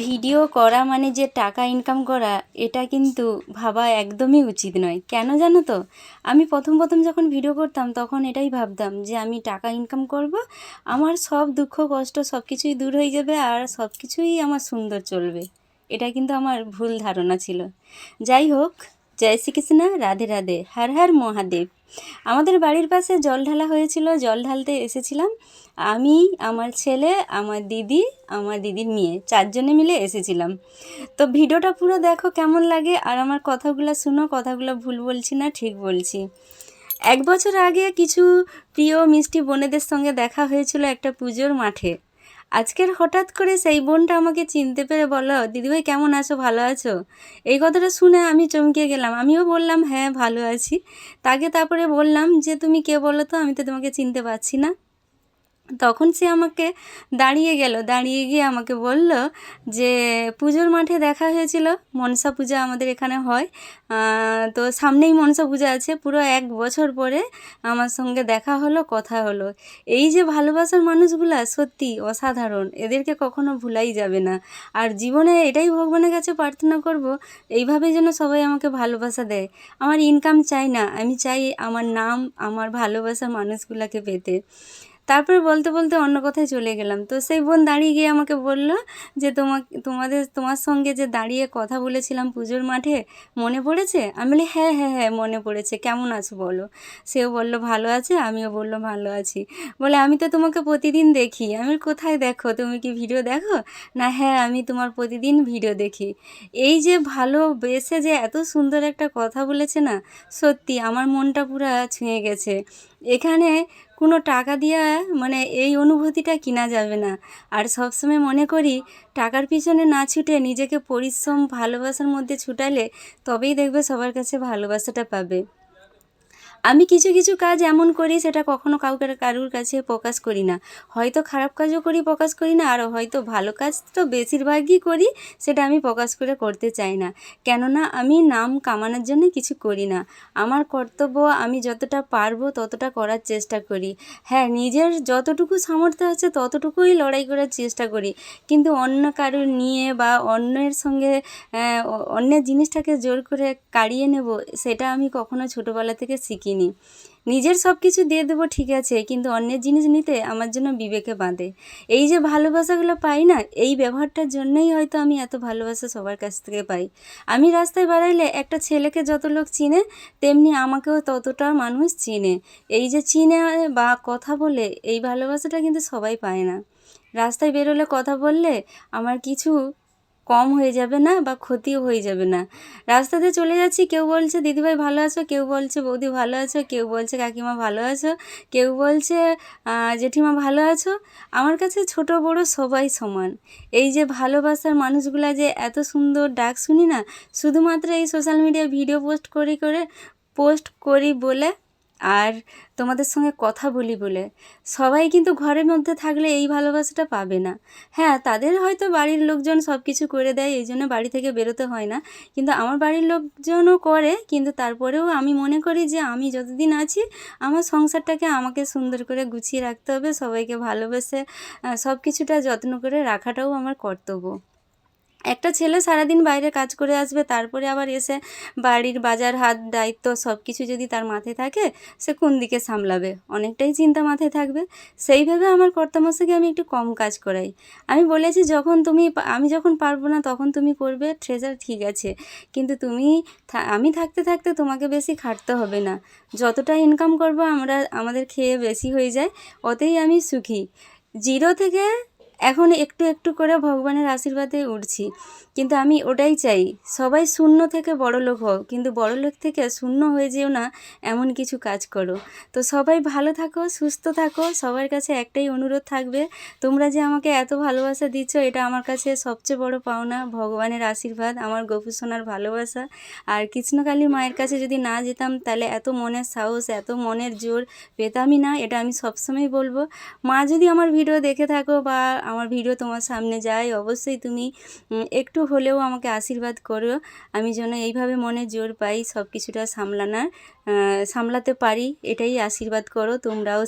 Video করা মানে যে টাকা ইনকাম করা এটা কিন্তু ভাবা একদমই উচিত নয়। কেন জানো তো? আমি প্রথম যখন ভিডিও করতাম তখন এটাই ভাবতাম যে আমি টাকা ইনকাম করব, আমার সব দুঃখ কষ্ট সব কিছুই দূর হয়ে যাবে আর সব কিছুই আমার সুন্দর চলবে। এটা কিন্তু আমার ভুল ধারণা ছিল। যাই হোক, জয় শ্রীকৃষ্ণ, রাধে রাধে, হর হর মহাদেব। আমাদের বাড়ির পাশে জল ঢালা হয়েছিল, জল ঢালতে এসেছিলাম আমি, আমার ছেলে, আমার দিদি, আমার দিদির মেয়ে, চারজনে মিলে এসেছিলাম। তো ভিডিওটা পুরো দেখো কেমন লাগে, আর আমার কথাগুলো শুনো, কথাগুলো ভুল বলছি না, ঠিক বলছি। 1 বছর আগে কিছু প্রিয় মিষ্টি বোনেদের সঙ্গে দেখা হয়েছিল একটা পুজোর মাঠে। আজকের হঠাৎ করে সেই বোনটা আমাকে চিনতে পেরে বলল, দিদিভাই কেমন আছো, ভালো আছো? এই কথাটা শুনে আমি চমকে গেলাম। আমিও বললাম হ্যাঁ ভালো আছি। তারপরে বললাম যে তুমি কে বলো তো, আমি তো তোমাকে চিনতে পারছি না। তখন সে আমাকে দাঁড়িয়ে গেল, দাঁড়িয়ে গিয়ে আমাকে বলল যে পুজোর মাঠে দেখা হয়েছিল, মনসা পূজা আমাদের এখানে হয়, তো সামনেই মনসা পূজা আছে, পুরো 1 বছর পরে আমার সঙ্গে দেখা হলো, কথা হলো। এই যে ভালোবাসার মানুষগুলা সত্যি অসাধারণ, এদেরকে কখনো ভুলাই যাবে না। আর জীবনে এটাই ভগবানের কাছে প্রার্থনা করব, এইভাবে যেন সবাই আমাকে ভালোবাসা দেয়। আমার ইনকাম চাই না, আমি চাই আমার নাম, আমার ভালোবাসার মানুষগুলাকে পেতে। তারপরে বলতে বলতে অন্য কথায় চলে গেলাম। তো সেই বোন দাঁড়িয়ে গিয়ে আমাকে বলল যে তোমার সঙ্গে যে দাঁড়িয়ে কথা বলেছিলাম পুজোর মাঠে, মনে পড়েছে? আমি বলি হ্যাঁ হ্যাঁ হ্যাঁ মনে পড়েছে, কেমন আছো বলো? সেও বলল ভালো আছে, আমিও বললো ভালো আছি। বলে আমি তো তোমাকে প্রতিদিন দেখি। আমি বলি, কোথায় দেখো, তুমি কি ভিডিও দেখো? না হ্যাঁ, আমি তোমার প্রতিদিন ভিডিও দেখি। এই যে ভালোবেসে যে এত সুন্দর একটা কথা বলেছে না, সত্যি আমার মনটা পুরো ছুঁয়ে গেছে। এখানে কোনো টাকা দিয়া মানে এই অনুভূতিটা কিনা যাবে না। আর সবসময় মনে করি টাকার পিছনে না ছুটে নিজেকে পরিশ্রম ভালোবাসার মধ্যে ছুটালে তবেই দেখবে সবার কাছে ভালোবাসাটা পাবে। আমি কিছু কিছু কাজ এমন করি সেটা কখনো কারুর কাছে প্রকাশ করি না। হয়তো খারাপ কাজও করি, প্রকাশ করি না, আর হয়তো ভালো কাজ তো বেশিরভাগই করি, সেটা আমি প্রকাশ করে করতে চাই না। কেননা আমি নাম কামানোর জন্য কিছু করি না। আমার কর্তব্য আমি যতটা পারবো ততটা করার চেষ্টা করি। হ্যাঁ, নিজের যতটুকু সামর্থ্য আছে ততটুকুই লড়াই করার চেষ্টা করি। কিন্তু অন্য কারুর নিয়ে বা অন্যের সঙ্গে অন্যের জিনিসটাকে জোর করে কাড়িয়ে নেব, সেটা আমি কখনো ছোটোবেলা থেকে শিখিনি। নিজের সব কিছু দিয়ে দেবো ঠিক আছে, কিন্তু অন্যের জিনিস নিতে আমার জন্য বিবেকে বাঁধে। এই যে ভালোবাসাগুলো পাই না, এই ব্যবহারটার জন্যই হয়তো আমি এত ভালোবাসা সবার কাছ থেকে পাই। আমি রাস্তায় বেড়াইলে একটা ছেলেকে যত লোক চিনে, তেমনি আমাকেও ততটা মানুষ চিনে। এই যে চিনে বা কথা বলে, এই ভালোবাসাটা কিন্তু সবাই পায় না। রাস্তায় বেরোলে কথা বললে আমার কিছু কম হয়ে যাবে না বা ক্ষতিও হয়ে যাবে না। রাস্তাতে চলে যাচ্ছি, কেউ বলছে দিদিভাই ভালো আছো, কেউ বলছে বৌদি ভালো আছো, কেউ বলছে কাকিমা ভালো আছো, কেউ বলছে জেঠিমা ভালো আছো। আমার কাছে ছোট বড় সবাই সমান। এই যে ভালোবাসার মানুষগুলা যে এত সুন্দর ডাক শুনি না, শুধুমাত্র এই সোশ্যাল মিডিয়ায় ভিডিও পোস্ট করি বলে, আর তোমাদের সঙ্গে কথা বলি বলে। সবাই কিন্তু ঘরের মধ্যে থাকলে এই ভালোবাসাটা পাবে না। হ্যাঁ, তাদের হয়তো বাড়ির লোকজন সব কিছু করে দেয়, এই জন্য বাড়ি থেকে বেরোতে হয় না। কিন্তু আমার বাড়ির লোকজনও করে, কিন্তু তারপরেও আমি মনে করি যে আমি যতদিন আছি আমার সংসারটাকে আমাকে সুন্দর করে গুছিয়ে রাখতে হবে, সবাইকে ভালোবেসে সব কিছুটা যত্ন করে রাখাটাও আমার কর্তব্য। একটা ছেলে সারাদিন বাইরে কাজ করে আসবে, তারপরে আবার এসে বাড়ির বাজার হাত দায়িত্ব সব কিছু যদি তার মাথায় থাকে, সে কোন দিকে সামলাবে, অনেকটাই চিন্তা মাথায় থাকবে। সেইভাবে আমার কর্তামশাইকে আমি একটু কম কাজ করাই। আমি বলেছি আমি যখন পারবো না তখন তুমি করবে, ট্রেজার ঠিক আছে, কিন্তু আমি থাকতে থাকতে তোমাকে বেশি খাটতে হবে না। যতটা ইনকাম করবো আমাদের খেয়ে বেশি হয়ে যায়, ওতেই আমি সুখী। জিরো থেকে এখন একটু একটু করে ভগবানের আশীর্বাদে উঠছি, কিন্তু আমি ওটাই চাই, সবাই শূন্য থেকে বড়লোক হোক, কিন্তু বড়লোক থেকে শূন্য হয়ে যেও না, এমন কিছু কাজ করো। তো সবাই ভালো থাকো, সুস্থ থাকো। সবার কাছে একটাই অনুরোধ থাকবে, তোমরা যে আমাকে এত ভালোবাসা দিচ্ছ, এটা আমার কাছে সবচেয়ে বড় পাওনা, ভগবানের আশীর্বাদ, আমার গোপু সোনার ভালোবাসা। আর কৃষ্ণকালী মায়ের কাছে যদি না যেতাম, তাহলে এত মনের সাহস, এত মনের জোর পেতামই না, এটা আমি সবসময় বলবো। মা যদি আমার ভিডিও দেখে থাকো বা আমার ভিডিও তোমার সামনে যায়, অবশ্যই তুমি একটু হলেও আমাকে আশীর্বাদ করো, আমি যেন এইভাবে মনে জোর পাই সব কিছুটা সামলাতে পারি, এটাই আশীর্বাদ করো তোমরাও।